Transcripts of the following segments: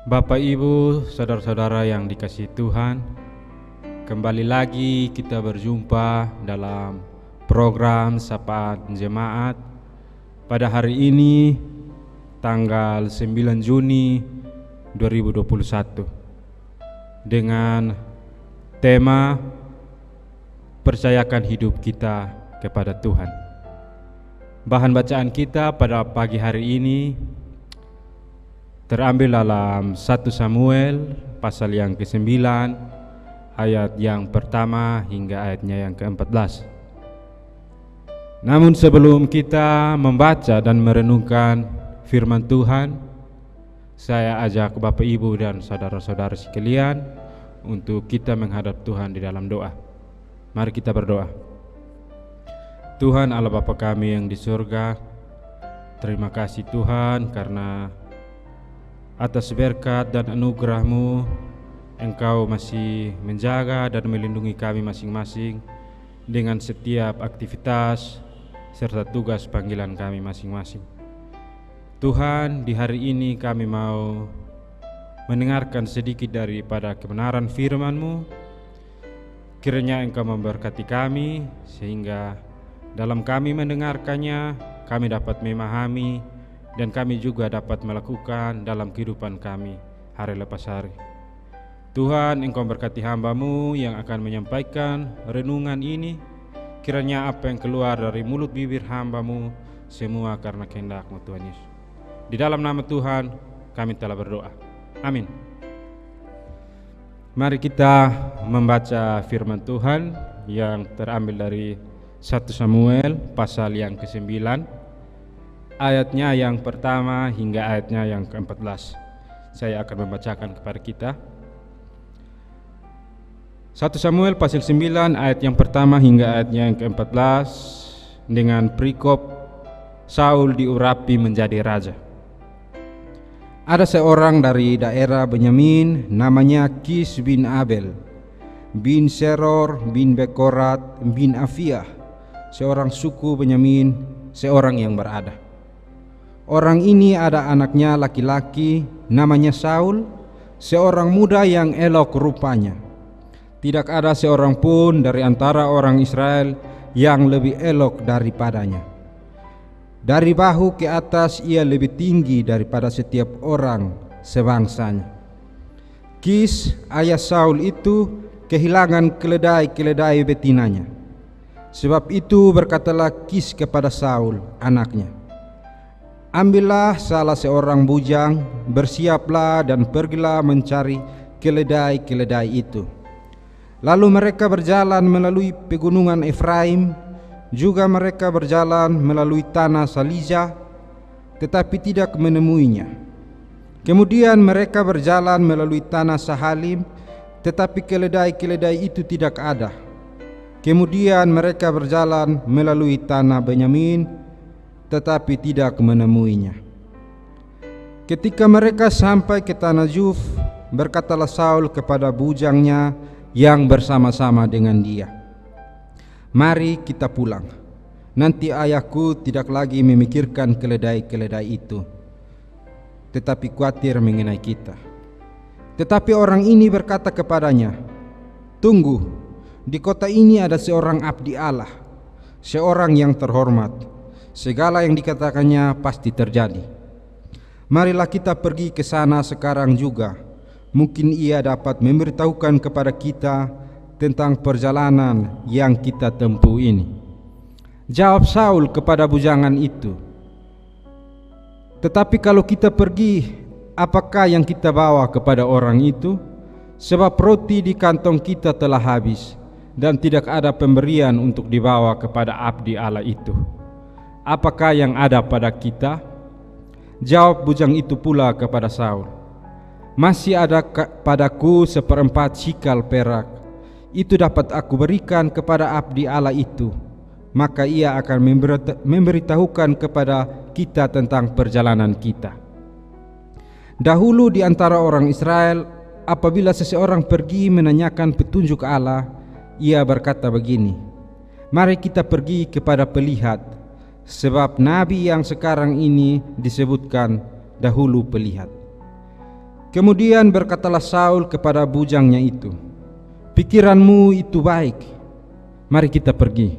Bapak, Ibu, saudara-saudara yang dikasihi Tuhan, kembali lagi kita berjumpa dalam program Sapaan Jemaat pada hari ini, tanggal 9 Juni 2021, dengan tema Percayakan hidup kita kepada Tuhan. Bahan bacaan kita pada pagi hari ini terambil dalam 1 Samuel pasal yang ke-9 ayat yang pertama hingga ayatnya yang ke-14. Namun sebelum kita membaca dan merenungkan firman Tuhan, saya ajak Bapak, Ibu, dan saudara-saudara sekalian untuk kita menghadap Tuhan di dalam doa. Mari kita berdoa. Tuhan Allah Bapa kami yang di surga, terima kasih Tuhan karena atas berkat dan anugerah-Mu, Engkau masih menjaga dan melindungi kami masing-masing dengan setiap aktivitas serta tugas panggilan kami masing-masing. Tuhan, di hari ini kami mau mendengarkan sedikit daripada kebenaran firman-Mu. Kiranya Engkau memberkati kami sehingga dalam kami mendengarkannya kami dapat memahami dan kami juga dapat melakukan dalam kehidupan kami hari lepas hari. Tuhan, Engkau berkati hamba-Mu yang akan menyampaikan renungan ini. Kiranya apa yang keluar dari mulut bibir hamba-Mu semua karena kehendak-Mu Tuhan Yesus. Di dalam nama Tuhan kami telah berdoa. Amin. Mari kita membaca firman Tuhan yang terambil dari 1 Samuel pasal yang ke-9 ayatnya yang pertama hingga ayatnya yang ke-14. Saya akan membacakan kepada kita 1 Samuel pasal 9 ayat yang pertama hingga ayatnya yang ke-14 dengan perikop Saul diurapi menjadi raja. Ada seorang dari daerah Benyamin namanya Kis bin Abel bin Seror bin Bekorat bin Afiah, seorang suku Benyamin, seorang yang berada. Orang ini ada anaknya laki-laki namanya Saul, seorang muda yang elok rupanya. Tidak ada seorang pun dari antara orang Israel yang lebih elok daripadanya. Dari bahu ke atas ia lebih tinggi daripada setiap orang sebangsanya. Kis, ayah Saul itu kehilangan keledai-keledai betinanya. Sebab itu berkatalah Kis kepada Saul anaknya, ambillah salah seorang bujang, bersiaplah dan pergilah mencari keledai-keledai itu. Lalu mereka berjalan melalui pegunungan Efraim, juga mereka berjalan melalui tanah Saliza, tetapi tidak menemuinya. Kemudian mereka berjalan melalui tanah Sahalim, tetapi keledai-keledai itu tidak ada. Kemudian mereka berjalan melalui tanah Benyamin, tetapi tidak menemuinya. Ketika mereka sampai ke tanah Zuf, berkatalah Saul kepada bujangnya yang bersama-sama dengan dia, mari kita pulang, nanti ayahku tidak lagi memikirkan keledai-keledai itu, tetapi khawatir mengenai kita. Tetapi orang ini berkata kepadanya, tunggu, di kota ini ada seorang abdi Allah, seorang yang terhormat. Segala yang dikatakannya pasti terjadi. Marilah kita pergi ke sana sekarang juga. Mungkin ia dapat memberitahukan kepada kita tentang perjalanan yang kita tempuh ini. Jawab Saul kepada bujangan itu, tetapi kalau kita pergi, apakah yang kita bawa kepada orang itu? Sebab roti di kantong kita telah habis, dan tidak ada pemberian untuk dibawa kepada abdi Allah itu. Apakah yang ada pada kita? Jawab bujang itu pula kepada Saul, masih ada padaku 1/4 sikal perak. Itu dapat aku berikan kepada abdi Allah itu, maka ia akan memberitahukan kepada kita tentang perjalanan kita. Dahulu di antara orang Israel, apabila seseorang pergi menanyakan petunjuk Allah, ia berkata begini, mari kita pergi kepada pelihat, sebab nabi yang sekarang ini disebutkan dahulu pelihat. Kemudian berkatalah Saul kepada bujangnya itu, "Pikiranmu itu baik, mari kita pergi."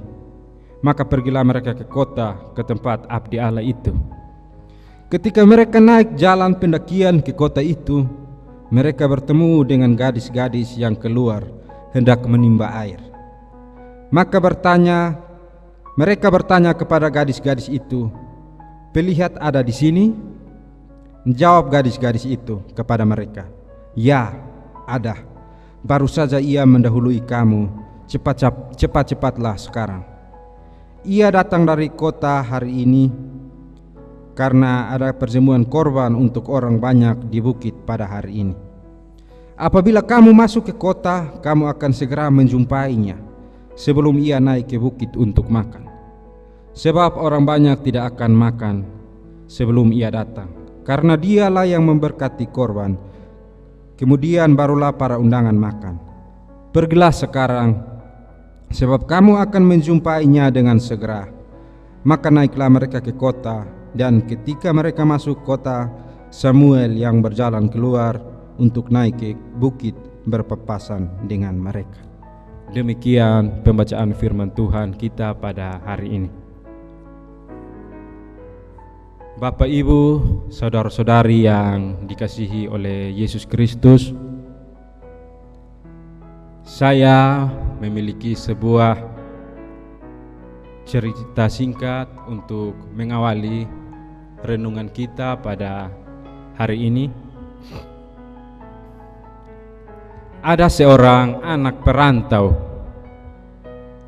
Maka pergilah mereka ke kota, ke tempat abdi Allah itu. Ketika mereka naik jalan pendakian ke kota itu, mereka bertemu dengan gadis-gadis yang keluar hendak menimba air. Maka mereka bertanya kepada gadis-gadis itu, "Pelihat ada di sini?" Jawab gadis-gadis itu kepada mereka, "Ya, ada. Baru saja ia mendahului kamu. Cepat-cepatlah sekarang. Ia datang dari kota hari ini karena ada perjamuan korban untuk orang banyak di bukit pada hari ini. Apabila kamu masuk ke kota, kamu akan segera menjumpainya sebelum ia naik ke bukit untuk makan. Sebab orang banyak tidak akan makan sebelum ia datang, karena dialah yang memberkati korban. Kemudian barulah para undangan makan. Pergilah sekarang, sebab kamu akan menjumpainya dengan segera." Maka naiklah mereka ke kota, dan ketika mereka masuk kota, Samuel yang berjalan keluar untuk naik ke bukit berpapasan dengan mereka. Demikian pembacaan firman Tuhan kita pada hari ini. Bapak, Ibu, saudara-saudari yang dikasihi oleh Yesus Kristus, saya memiliki sebuah cerita singkat untuk mengawali renungan kita pada hari ini. Ada seorang anak perantau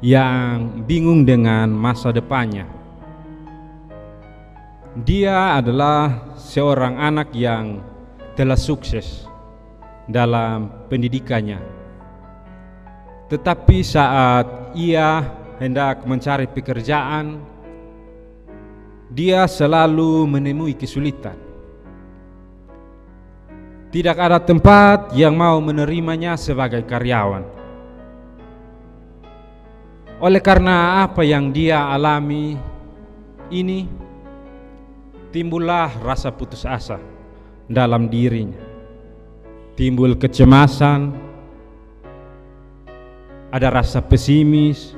yang bingung dengan masa depannya. Dia adalah seorang anak yang telah sukses dalam pendidikannya. Tetapi saat ia hendak mencari pekerjaan, dia selalu menemui kesulitan. Tidak ada tempat yang mau menerimanya sebagai karyawan. Oleh karena apa yang dia alami ini, timbullah rasa putus asa dalam dirinya. Timbul kecemasan, ada rasa pesimis,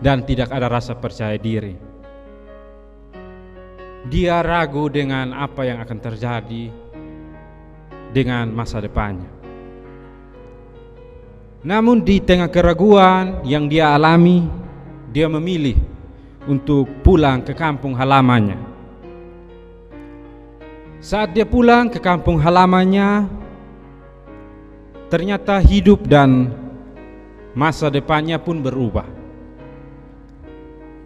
dan tidak ada rasa percaya diri. Dia ragu dengan apa yang akan terjadi dengan masa depannya. Namun di tengah keraguan yang dia alami, dia memilih untuk pulang ke kampung halamannya. Saat dia pulang ke kampung halamannya, ternyata hidup dan masa depannya pun berubah.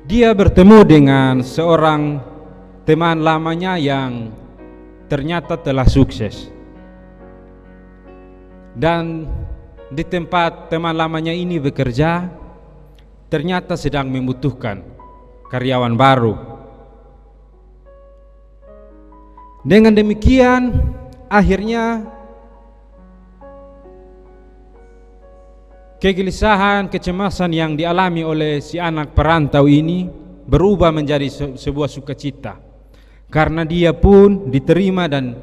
Dia bertemu dengan seorang teman lamanya yang ternyata telah sukses. Dan di tempat teman lamanya ini bekerja, ternyata sedang membutuhkan karyawan baru. Dengan demikian, akhirnya kegelisahan, kecemasan yang dialami oleh si anak perantau ini berubah menjadi sebuah sukacita, karena dia pun diterima dan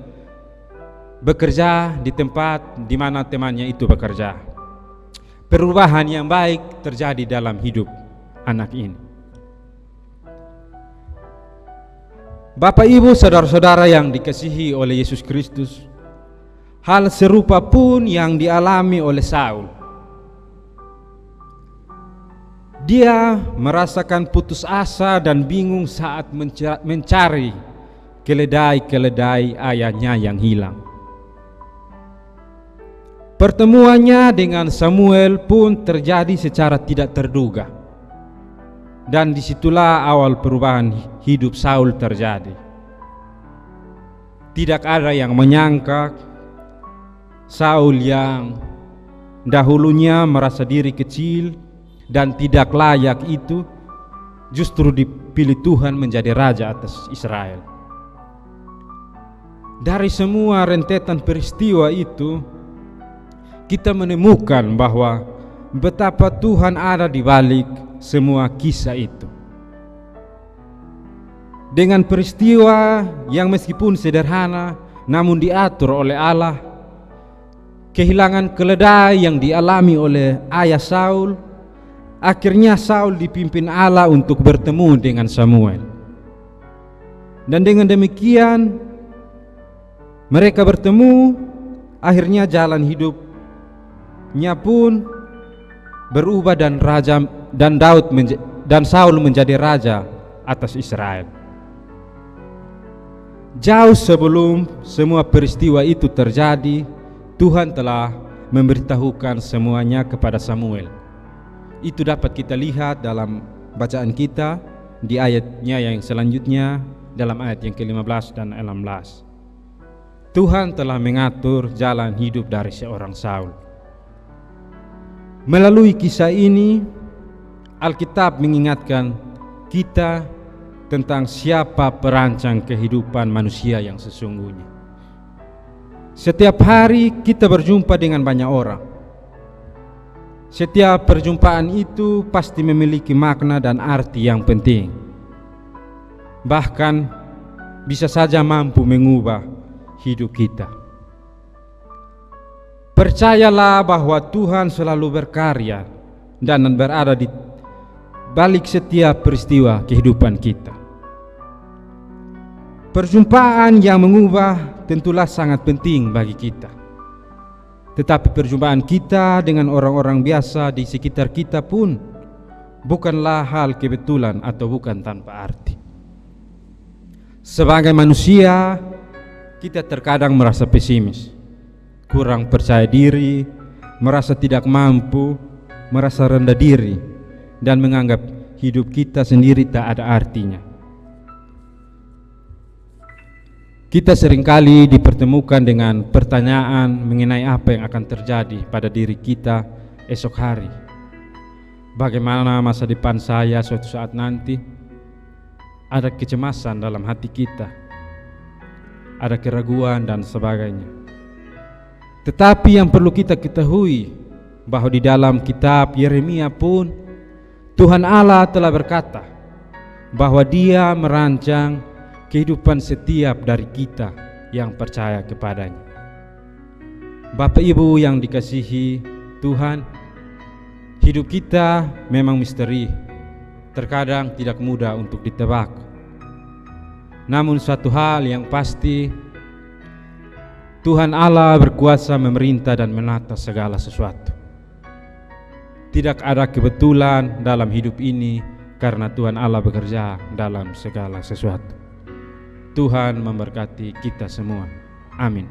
bekerja di tempat di mana temannya itu bekerja. Perubahan yang baik terjadi dalam hidup anak ini. Bapak, Ibu, saudara-saudara yang dikasihi oleh Yesus Kristus, hal serupa pun yang dialami oleh Saul. Dia merasakan putus asa dan bingung saat mencari keledai-keledai ayahnya yang hilang. Pertemuannya dengan Samuel pun terjadi secara tidak terduga. Dan disitulah awal perubahan hidup Saul terjadi. Tidak ada yang menyangka Saul yang dahulunya merasa diri kecil dan tidak layak itu justru dipilih Tuhan menjadi raja atas Israel. Dari semua rentetan peristiwa itu, kita menemukan bahwa betapa Tuhan ada di balik semua kisah itu. Dengan peristiwa yang meskipun sederhana namun diatur oleh Allah, kehilangan keledai yang dialami oleh ayah Saul, akhirnya Saul dipimpin Allah untuk bertemu dengan Samuel. Dan dengan demikian mereka bertemu, akhirnya jalan hidupnya pun berubah dan Saul menjadi raja atas Israel. Jauh sebelum semua peristiwa itu terjadi, Tuhan telah memberitahukan semuanya kepada Samuel. Itu dapat kita lihat dalam bacaan kita di ayatnya yang selanjutnya, dalam ayat yang ke-15 dan 16. Tuhan telah mengatur jalan hidup dari seorang Saul. Melalui kisah ini, Alkitab mengingatkan kita tentang siapa perancang kehidupan manusia yang sesungguhnya. Setiap hari kita berjumpa dengan banyak orang. Setiap perjumpaan itu pasti memiliki makna dan arti yang penting. Bahkan bisa saja mampu mengubah hidup kita. Percayalah bahwa Tuhan selalu berkarya dan berada di balik setiap peristiwa kehidupan kita. Perjumpaan yang mengubah tentulah sangat penting bagi kita. Tetapi perjumpaan kita dengan orang-orang biasa di sekitar kita pun bukanlah hal kebetulan atau bukan tanpa arti. Sebagai manusia, kita terkadang merasa pesimis, kurang percaya diri, merasa tidak mampu, merasa rendah diri, dan menganggap hidup kita sendiri tak ada artinya. Kita seringkali dipertemukan dengan pertanyaan mengenai apa yang akan terjadi pada diri kita esok hari. Bagaimana masa depan saya suatu saat nanti? Ada kecemasan dalam hati kita, ada keraguan dan sebagainya. Tetapi yang perlu kita ketahui bahwa di dalam kitab Yeremia pun Tuhan Allah telah berkata bahwa Dia merancang kehidupan setiap dari kita yang percaya kepadanya. Bapak Ibu yang dikasihi Tuhan, hidup kita memang misteri, terkadang tidak mudah untuk ditebak. Namun satu hal yang pasti, Tuhan Allah berkuasa memerintah dan menata segala sesuatu. Tidak ada kebetulan dalam hidup ini karena Tuhan Allah bekerja dalam segala sesuatu. Tuhan memberkati kita semua. Amin.